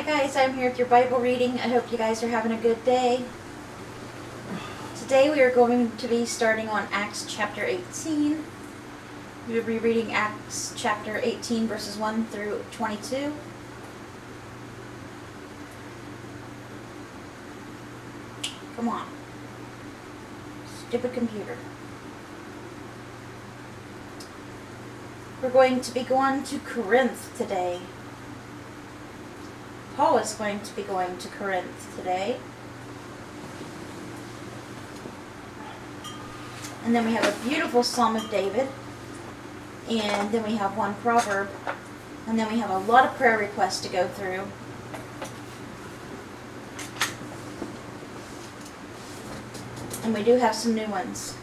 guys, I'm here with your Bible reading. I hope you guys are having a good day. Today we are going to be starting on Acts chapter 18. We will be reading Acts chapter 18 verses 1 through 22. Come on. Stupid computer. We're going to be going to Corinth today. Paul is going to be going to Corinth today. And then we have a beautiful Psalm of David. And then we have one proverb. And then we have a lot of prayer requests to go through. And we do have some new ones.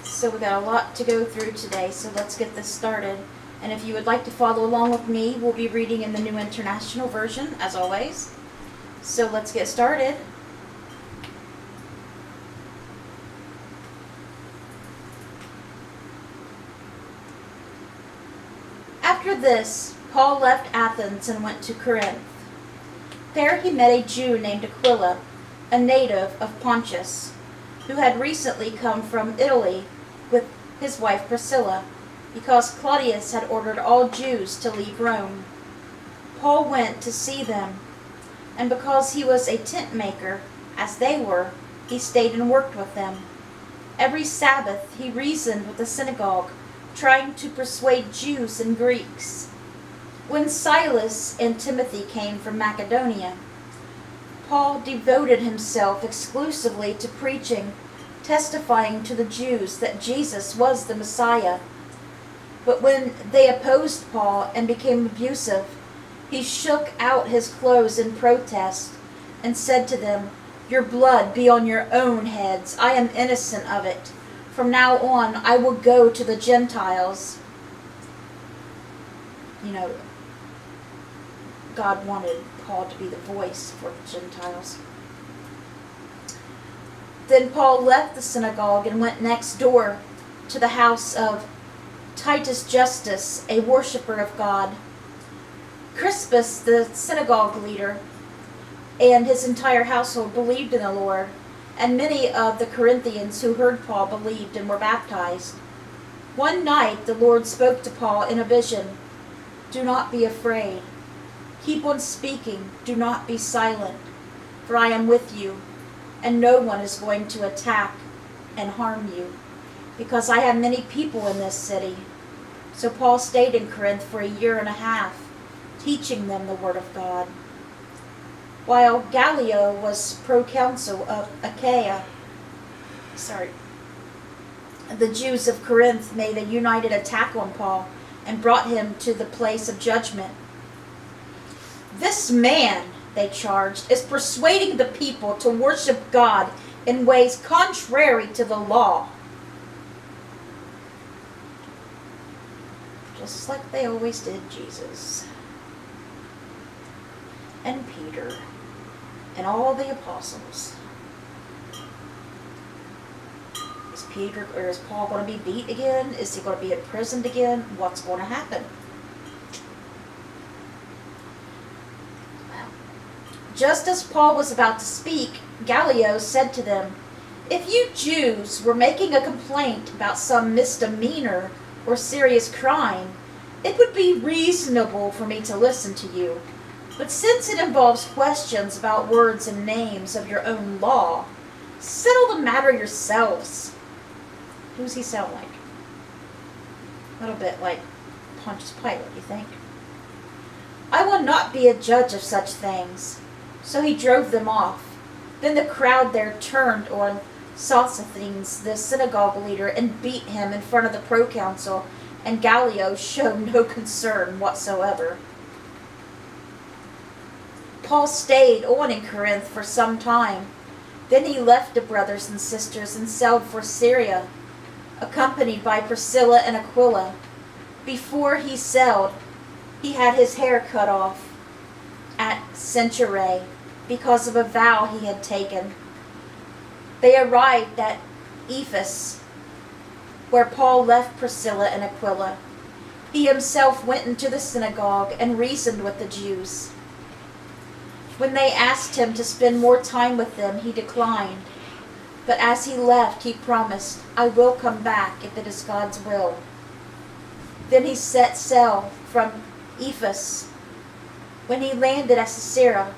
So we got a lot to go through today, so let's get this started. And if you would like to follow along with me, we'll be reading in the New International Version, as always. So let's get started. After this, Paul left Athens and went to Corinth. There he met a Jew named Aquila, a native of Pontus, who had recently come from Italy with his wife Priscilla, because Claudius had ordered all Jews to leave Rome. Paul went to see them, and because he was a tent maker, as they were, he stayed and worked with them. Every Sabbath he reasoned with the synagogue, trying to persuade Jews and Greeks. When Silas and Timothy came from Macedonia, Paul devoted himself exclusively to preaching, testifying to the Jews that Jesus was the Messiah. But when they opposed Paul and became abusive, he shook out his clothes in protest and said to them, "Your blood be on your own heads. I am innocent of it. From now on, I will go to the Gentiles." You know, God wanted Paul to be the voice for the Gentiles. Then Paul left the synagogue and went next door to the house of Titus Justus, a worshiper of God. Crispus, the synagogue leader, and his entire household believed in the Lord, and many of the Corinthians who heard Paul believed and were baptized. One night the Lord spoke to Paul in a vision. "Do not be afraid. Keep on speaking. Do not be silent, for I am with you, and no one is going to attack and harm you, because I have many people in this city." So Paul stayed in Corinth for a year and a half, teaching them the word of God. While Gallio was proconsul of Achaia, the Jews of Corinth made a united attack on Paul and brought him to the place of judgment. "This man," they charged, "is persuading the people to worship God in ways contrary to the law." Just like they always did Jesus and Peter and all the apostles. Is Peter or is Paul going to be beat again? Is he going to be imprisoned again? What's going to happen? Well, just as Paul was about to speak, Gallio said to them, "If you Jews were making a complaint about some misdemeanor or serious crime, it would be reasonable for me to listen to you. But since it involves questions about words and names of your own law, settle the matter yourselves." Who's he sound like? A little bit like Pontius Pilate, you think? "I will not be a judge of such things." So he drove them off. Then the crowd there turned on Sosthenes, the synagogue leader, and beat him in front of the proconsul, and Gallio showed no concern whatsoever. Paul stayed on in Corinth for some time. Then he left the brothers and sisters and sailed for Syria, accompanied by Priscilla and Aquila. Before he sailed, he had his hair cut off at Cenchreae because of a vow he had taken. They arrived at Ephesus, where Paul left Priscilla and Aquila. He himself went into the synagogue and reasoned with the Jews. When they asked him to spend more time with them, he declined. But as he left, he promised, "I will come back if it is God's will." Then he set sail from Ephesus. When he landed at Caesarea,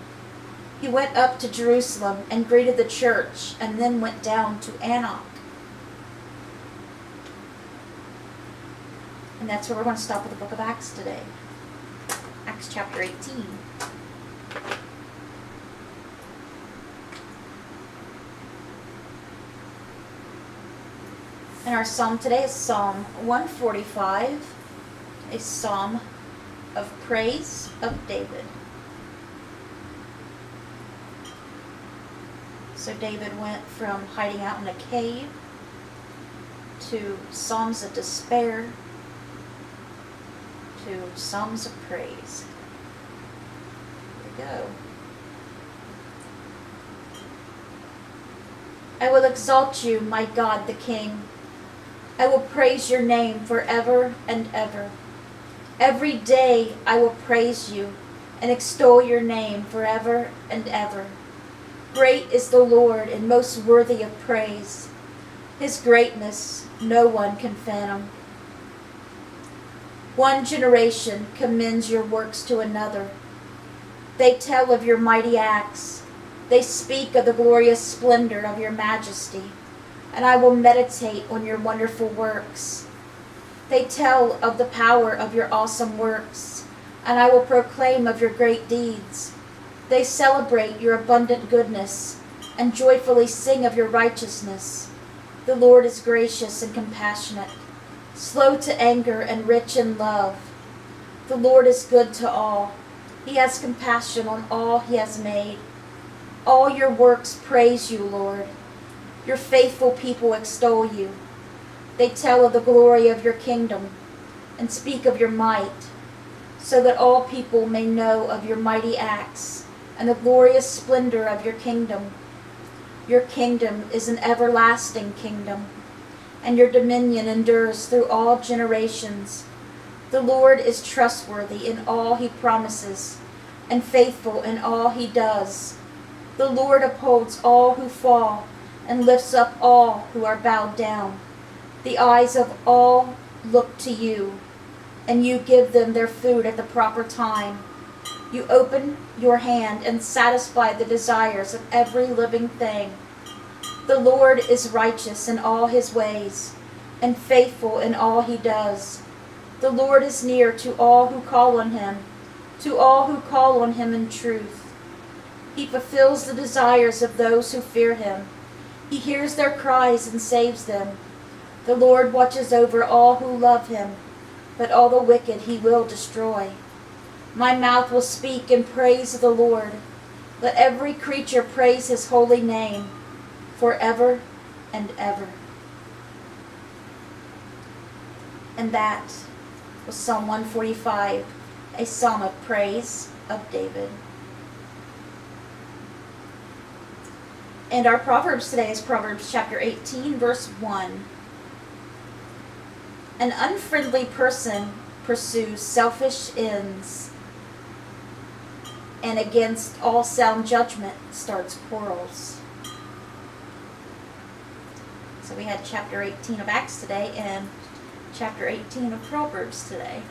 he went up to Jerusalem and greeted the church, and then went down to Antioch. And that's where we're going to stop with the book of Acts today. Acts chapter 18. And our psalm today is Psalm 145, a psalm of praise of David. So David went from hiding out in a cave to psalms of despair to psalms of praise. Here we go. I will exalt you, my God the King. I will praise your name forever and ever. Every day I will praise you and extol your name forever and ever. Great is the Lord and most worthy of praise. His greatness no one can fathom. One generation commends your works to another. They tell of your mighty acts. They speak of the glorious splendor of your majesty, and I will meditate on your wonderful works. They tell of the power of your awesome works, and I will proclaim of your great deeds. They celebrate your abundant goodness, and joyfully sing of your righteousness. The Lord is gracious and compassionate, slow to anger and rich in love. The Lord is good to all. He has compassion on all he has made. All your works praise you, Lord. Your faithful people extol you. They tell of the glory of your kingdom and speak of your might, so that all people may know of your mighty acts and the glorious splendor of your kingdom. Your kingdom is an everlasting kingdom, and your dominion endures through all generations. The Lord is trustworthy in all he promises, and faithful in all he does. The Lord upholds all who fall, and lifts up all who are bowed down. The eyes of all look to you, and you give them their food at the proper time. You open your hand and satisfy the desires of every living thing. The Lord is righteous in all his ways, and faithful in all he does. The Lord is near to all who call on him, to all who call on him in truth. He fulfills the desires of those who fear him. He hears their cries and saves them. The Lord watches over all who love him, but all the wicked he will destroy. My mouth will speak in praise of the Lord. Let every creature praise his holy name, forever and ever. And that was Psalm 145, a psalm of praise of David. And our Proverbs today is Proverbs chapter 18, verse 1. An unfriendly person pursues selfish ends, and against all sound judgment starts quarrels. So we had chapter 18 of Acts today and chapter 18 of Proverbs today.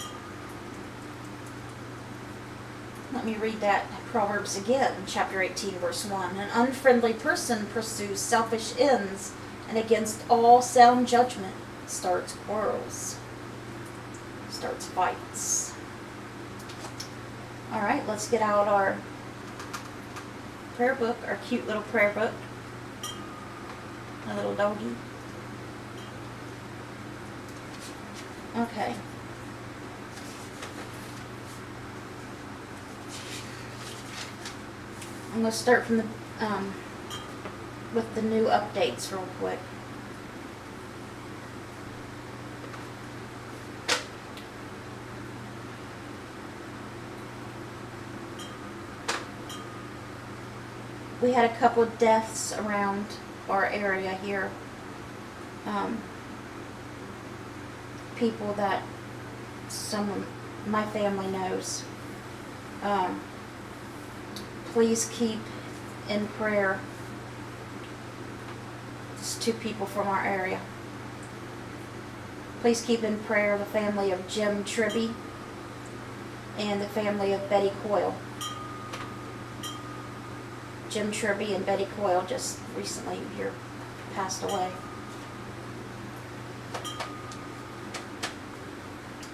Let me read that Proverbs again, chapter 18, verse 1. An unfriendly person pursues selfish ends, and against all sound judgment starts quarrels, starts fights. All right, let's get out our prayer book, our cute little prayer book. A little doggy. Okay. I'm going to start from the with the new updates real quick. We had a couple of deaths around our area here. People that some of my family knows. Please keep in prayer just 2 people from our area. Please keep in prayer the family of Jim Tribby and the family of Betty Coyle. Jim Tribby and Betty Coyle just recently here passed away.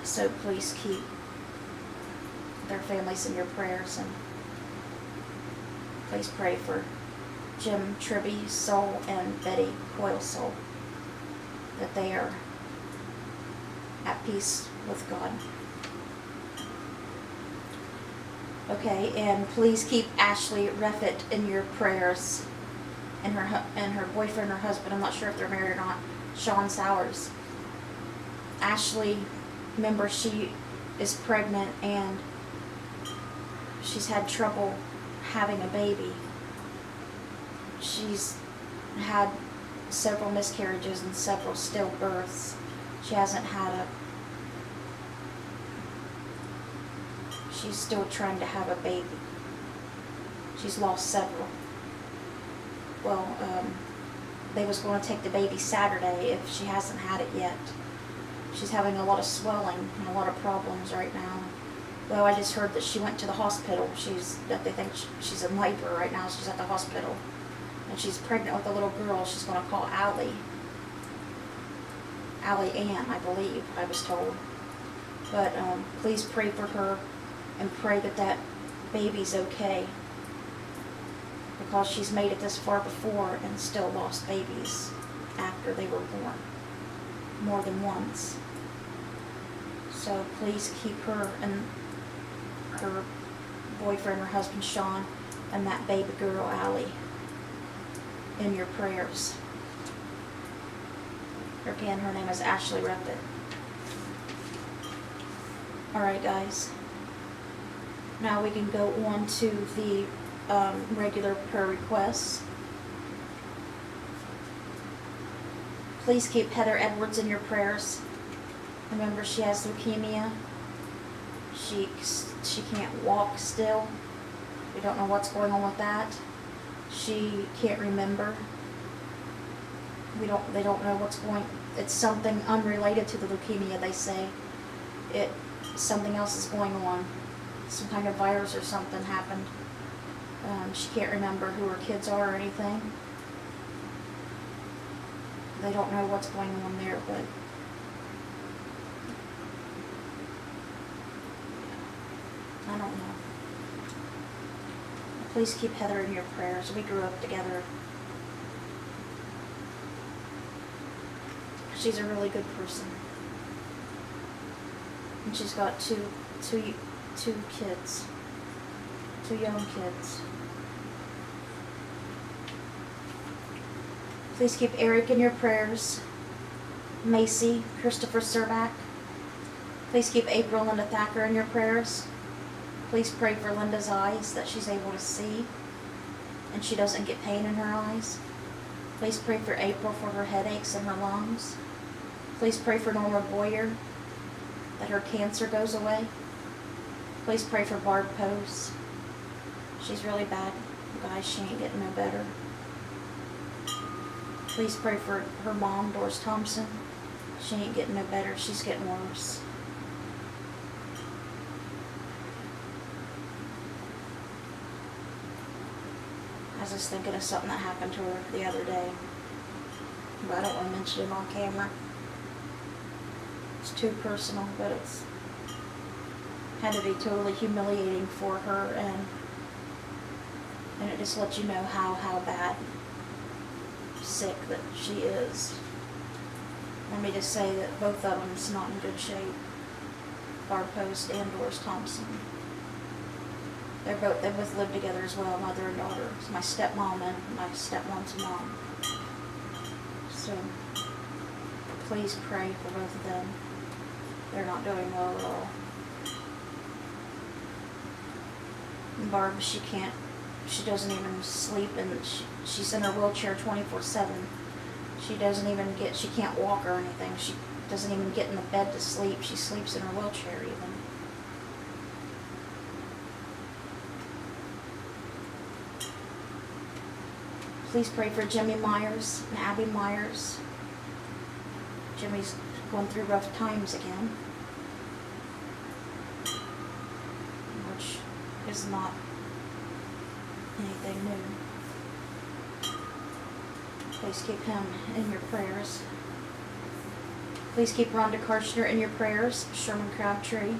So please keep their families in your prayers, and please pray for Jim Tribby's soul and Betty Coyle's soul, that they are at peace with God. Okay, and please keep Ashley Reffett in your prayers, and her boyfriend or husband, I'm not sure if they're married or not, Sean Sowers. Ashley, remember, she is pregnant and she's had trouble having a baby. She's had several miscarriages and several stillbirths. She hasn't had she's still trying to have a baby. She's lost several. Well, they was going to take the baby Saturday if she hasn't had it yet. She's having a lot of swelling and a lot of problems right now. Well, I just heard that she went to the hospital. That they think she's in labor right now. She's at the hospital. And she's pregnant with a little girl she's going to call Allie. Allie Ann, I believe, I was told. But please pray for her and pray that that baby's okay. Because she's made it this far before and still lost babies after they were born. More than once. So please keep her and her boyfriend or husband Sean and that baby girl Allie in your prayers. Again, her name is Ashley Reffett. Alright guys, now we can go on to the regular prayer requests. Please keep Heather Edwards in your prayers. Remember, she has leukemia. She can't walk still. We don't know what's going on with that. She can't remember. They don't know what's going. It's something unrelated to the leukemia, they say. Something else is going on. Some kind of virus or something happened. She can't remember who her kids are or anything. They don't know what's going on there, but I don't know. Please keep Heather in your prayers. We grew up together. She's a really good person. And she's got two kids. 2 young kids. Please keep Eric in your prayers. Macy, Christopher Serback. Please keep April Linda Thacker in your prayers. Please pray for Linda's eyes, that she's able to see and she doesn't get pain in her eyes. Please pray for April for her headaches and her lungs. Please pray for Norma Boyer, that her cancer goes away. Please pray for Barb Post. She's really bad, guys. She ain't getting no better. Please pray for her mom, Doris Thompson. She ain't getting no better. She's getting worse. I was just thinking of something that happened to her the other day. But I don't want to mention it on camera. It's too personal, but it's had to be totally humiliating for her, and it just lets you know how bad sick that she is. Let me just say that both of them's not in good shape. Barb Post and Doris Thompson. They both live together as well, mother and daughter. It's my stepmom and my stepmom's mom. So please pray for both of them. They're not doing well at all. Barb, she doesn't even sleep, and she's in her wheelchair 24/7. She can't walk or anything. doesn't even get in the bed to sleep. She sleeps in her wheelchair even. Please pray for Jimmy Myers and Abby Myers. Jimmy's going through rough times again, which is not anything new. Please keep him in your prayers. Please keep Rhonda Karshner in your prayers. Sherman Crabtree.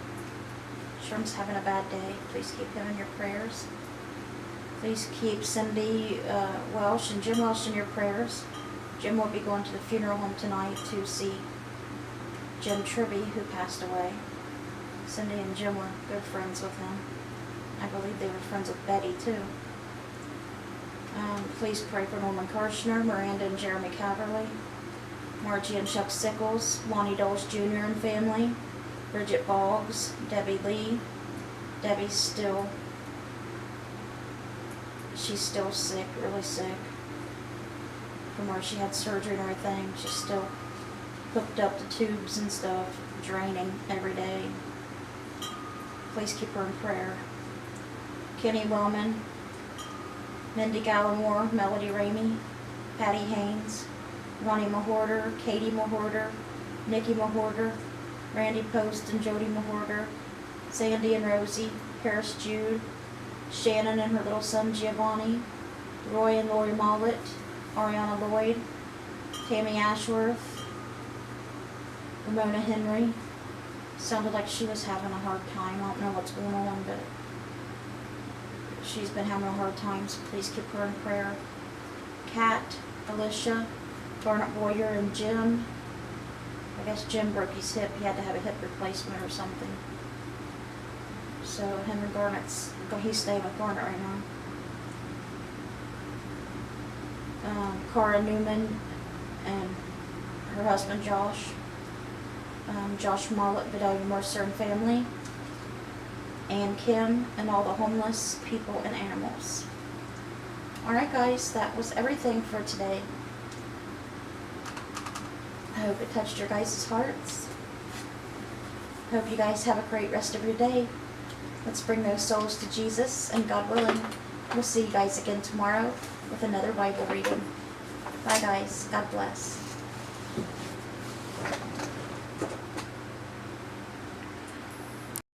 Sherman's having a bad day. Please keep him in your prayers. Please keep Cindy Welsh and Jim Welsh in your prayers. Jim will be going to the funeral home tonight to see Jim Tribby, who passed away. Cindy and Jim were good friends with him. I believe they were friends with Betty, too. Please pray for Norman Karshner, Miranda and Jeremy Caverly, Margie and Chuck Sickles, Lonnie Doles Jr. and family, Bridget Boggs, Debbie Lee. Debbie's still sick, really sick, from where she had surgery and everything. She's still hooked up to tubes and stuff, draining every day. Please keep her in prayer. Kenny Wellman, Mindy Gallimore, Melody Ramey, Patty Haynes, Ronnie Mahorter, Katie Mahorter, Nikki Mahorter, Randy Post and Jody Mahorter, Sandy and Rosie, Paris Jude, Shannon and her little son Giovanni, Roy and Lori Mollett, Ariana Lloyd, Tammy Ashworth, Ramona Henry. Sounded like she was having a hard time. I don't know what's going on, but she's been having a hard time, so please keep her in prayer. Kat, Alicia, Garnet Boyer, and Jim. I guess Jim broke his hip. He had to have a hip replacement or something. So Henry Garnet's, he's staying with Garnet right now. Cara Newman and her husband Josh. Josh Mollett, Vidalia Mercer and family. Ann Kim and all the homeless people and animals. Alright guys, that was everything for today. I hope it touched your guys' hearts. Hope you guys have a great rest of your day. Let's bring those souls to Jesus, and God willing, we'll see you guys again tomorrow with another Bible reading. Bye guys. God bless.